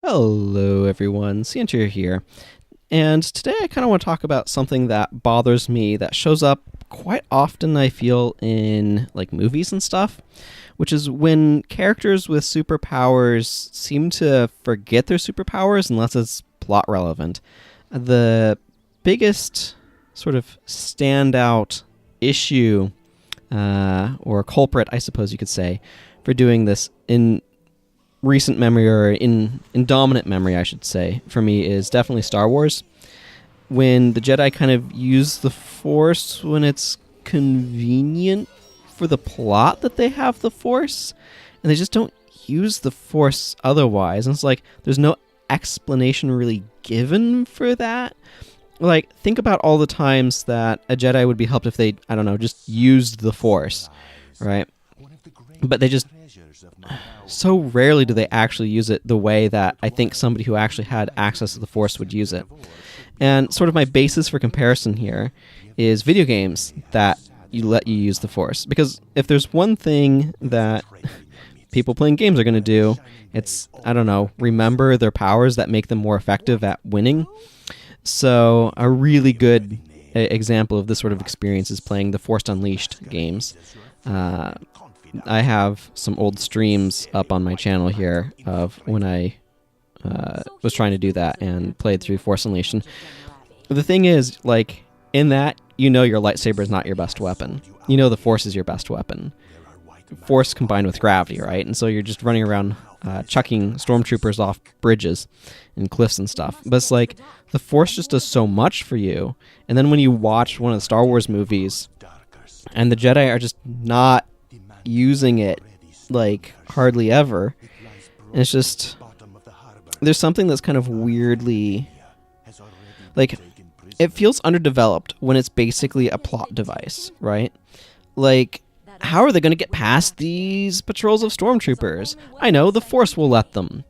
Hello everyone, Santir here. And today I kind of want to talk about something that bothers me that shows up quite often, I feel, in like movies and stuff, which is when characters with superpowers seem to forget their superpowers unless it's plot relevant. The biggest sort of standout issue or culprit, I suppose you could say, for doing this in recent memory, or in dominant memory, I should say, for me is definitely Star Wars. When the Jedi kind of use the Force when it's convenient for the plot that they have the Force, and they just don't use the Force otherwise. And it's like there's no explanation really given for that. Like, think about all the times that a Jedi would be helped if they, I don't know, just used the Force, right? But they just, so rarely do they actually use it the way that I think somebody who actually had access to the Force would use it. And sort of my basis for comparison here is video games that let you use the Force. Because if there's one thing that people playing games are going to do, it's, I don't know, remember their powers that make them more effective at winning. So a really good example of this sort of experience is playing the Force Unleashed games. I have some old streams up on my channel here of when I was trying to do that and played through Force Unleashed. And the thing is, like, in that, you know your lightsaber is not your best weapon. You know the Force is your best weapon. Force combined with gravity, right? And so you're just running around chucking stormtroopers off bridges and cliffs and stuff. But it's like, the Force just does so much for you. And then when you watch one of the Star Wars movies, and the Jedi are just not using it, like, hardly ever, and it's just, there's something that's kind of weirdly, like, it feels underdeveloped when it's basically a plot device, right? Like, how are they going to get past these patrols of stormtroopers? I know, the Force will let them.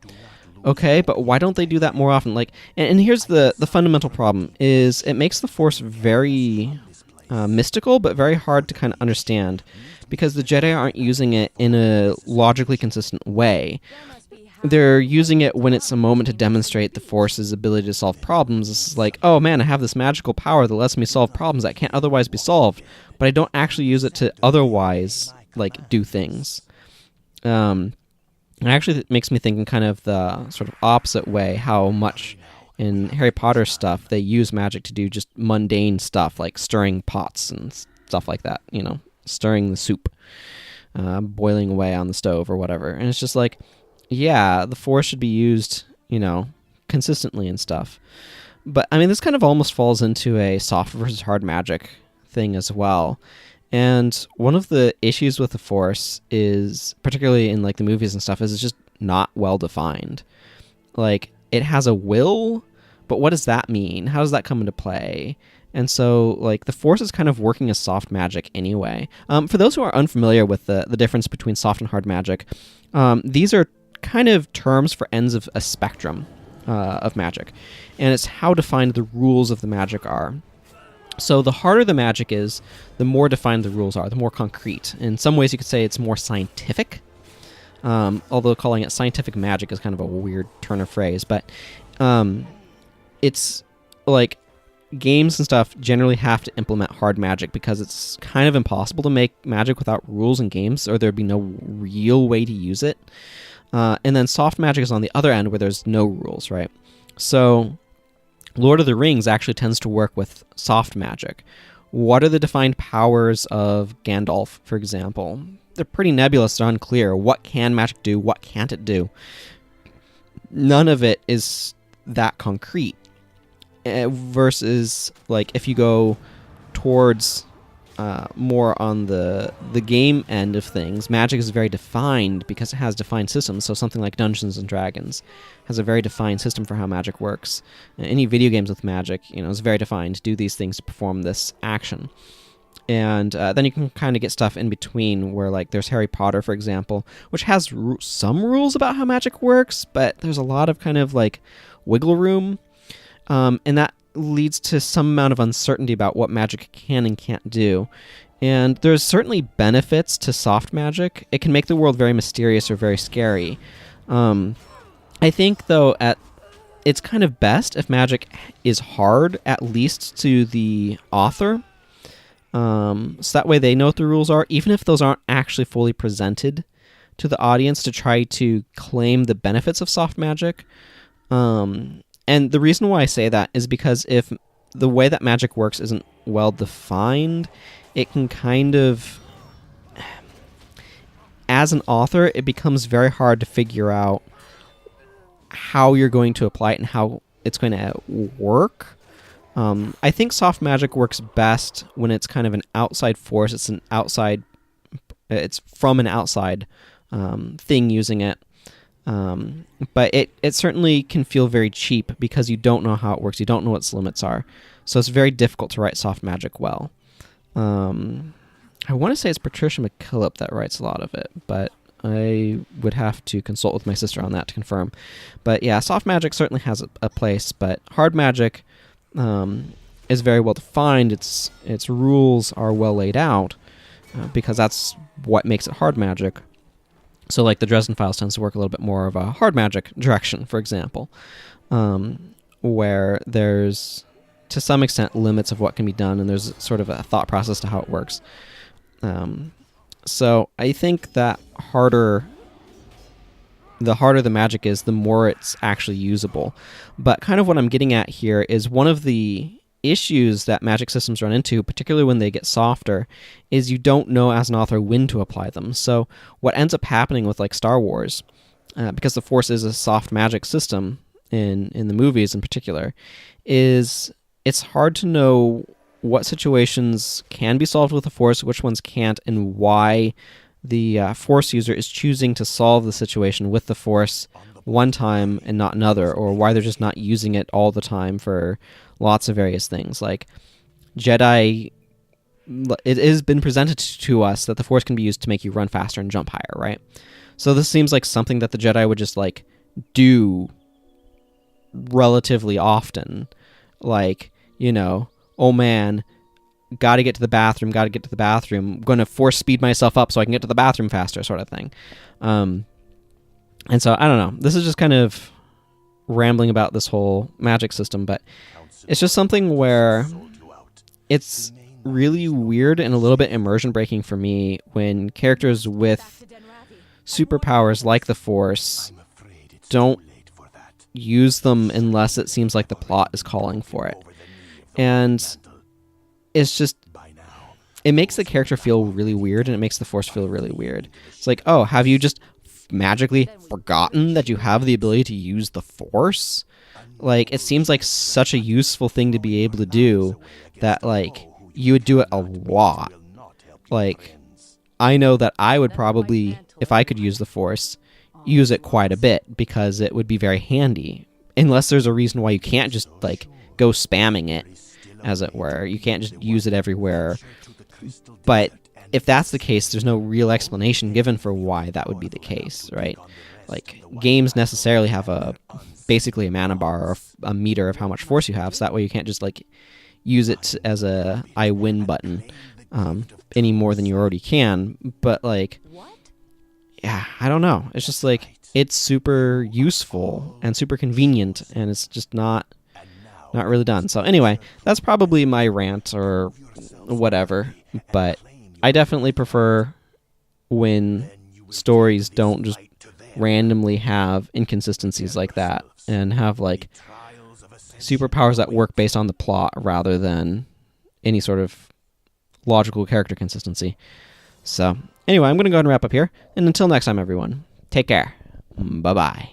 Okay, but why don't they do that more often? Like, and here's the fundamental problem, is it makes the Force very mystical, but very hard to kind of understand, because the Jedi aren't using it in a logically consistent way. They're using it when it's a moment to demonstrate the Force's ability to solve problems. It's like, oh man, I have this magical power that lets me solve problems that can't otherwise be solved, but I don't actually use it to otherwise, like, do things. Actually, it makes me think in kind of the sort of opposite way, how much in Harry Potter stuff they use magic to do just mundane stuff, like stirring pots and stuff like that, you know, stirring the soup, boiling away on the stove or whatever. And it's just like, yeah, the Force should be used, you know, consistently and stuff. But, I mean, this kind of almost falls into a soft versus hard magic thing as well. And one of the issues with the Force is, particularly in, like, the movies and stuff, is it's just not well defined. Like, it has a will, but what does that mean? How does that come into play? And so, like, the Force is kind of working as soft magic anyway. For those who are unfamiliar with the difference between soft and hard magic, these are kind of terms for ends of a spectrum of magic. And it's how defined the rules of the magic are. So the harder the magic is, the more defined the rules are, the more concrete. In some ways, you could say it's more scientific. Although calling it scientific magic is kind of a weird turn of phrase. But it's like, games and stuff generally have to implement hard magic because it's kind of impossible to make magic without rules in games, or there'd be no real way to use it. And then soft magic is on the other end, where there's no rules, right? So Lord of the Rings actually tends to work with soft magic. What are the defined powers of Gandalf, for example? They're pretty nebulous, they're unclear. What can magic do? What can't it do? None of it is that concrete. Versus, like, if you go towards more on the game end of things, magic is very defined because it has defined systems. So something like Dungeons and Dragons has a very defined system for how magic works. Any video games with magic, you know, is very defined. Do these things to perform this action. And then you can kind of get stuff in between where, like, there's Harry Potter, for example, which has some rules about how magic works, but there's a lot of kind of, like, wiggle room. And that leads to some amount of uncertainty about what magic can and can't do. And there's certainly benefits to soft magic. It can make the world very mysterious or very scary. I think, though, it's kind of best if magic is hard, at least to the author. So that way they know what the rules are, even if those aren't actually fully presented to the audience, to try to claim the benefits of soft magic. And the reason why I say that is because if the way that magic works isn't well defined, it can kind of, as an author, it becomes very hard to figure out how you're going to apply it and how it's going to work. I think soft magic works best when it's kind of an outside force. It's from an outside thing using it. But it certainly can feel very cheap because you don't know how it works. You don't know what its limits are. So it's very difficult to write soft magic well. I want to say it's Patricia McKillop that writes a lot of it, but I would have to consult with my sister on that to confirm. But yeah, soft magic certainly has a place, but hard magic is very well defined. Its rules are well laid out because that's what makes it hard magic. So like the Dresden Files tends to work a little bit more of a hard magic direction, for example, where there's to some extent limits of what can be done, and there's sort of a thought process to how it works. So I think that the harder the magic is, the more it's actually usable. But kind of what I'm getting at here is one of the issues that magic systems run into, particularly when they get softer, is you don't know as an author when to apply them. So what ends up happening with like Star Wars, because the Force is a soft magic system in the movies in particular, is it's hard to know what situations can be solved with the Force, which ones can't, and why the Force user is choosing to solve the situation with the Force one time and not another, or why they're just not using it all the time for lots of various things. Like Jedi, it has been presented to us that the Force can be used to make you run faster and jump higher, right? So this seems like something that the Jedi would just like do relatively often. Like, you know, oh man, gotta get to the bathroom, I'm gonna force speed myself up so I can get to the bathroom faster, sort of thing. And so, I don't know, this is just kind of rambling about this whole magic system, but it's just something where it's really weird and a little bit immersion breaking for me when characters with superpowers like the Force don't use them unless it seems like the plot is calling for it. And it's just, it makes the character feel really weird, and it makes the Force feel really weird. It's like, oh, have you just magically forgotten that you have the ability to use the Force? Like, it seems like such a useful thing to be able to do that, like, you would do it a lot. Like, I know that I would probably, if I could use the Force, use it quite a bit because it would be very handy. Unless there's a reason why you can't just, like, go spamming it, as it were. You can't just use it everywhere. But if that's the case, there's no real explanation given for why that would be the case, right? Like, games necessarily have basically a mana bar or a meter of how much Force you have, so that way you can't just, like, use it as a I win button any more than you already can. But, like, yeah, I don't know. It's just, like, it's super useful and super convenient, and it's just not really done. So anyway, that's probably my rant or whatever, but I definitely prefer when stories don't just randomly have inconsistencies like that and have like superpowers that work based on the plot rather than any sort of logical character consistency. So anyway, I'm going to go ahead and wrap up here, and until next time, everyone, take care. Bye-bye.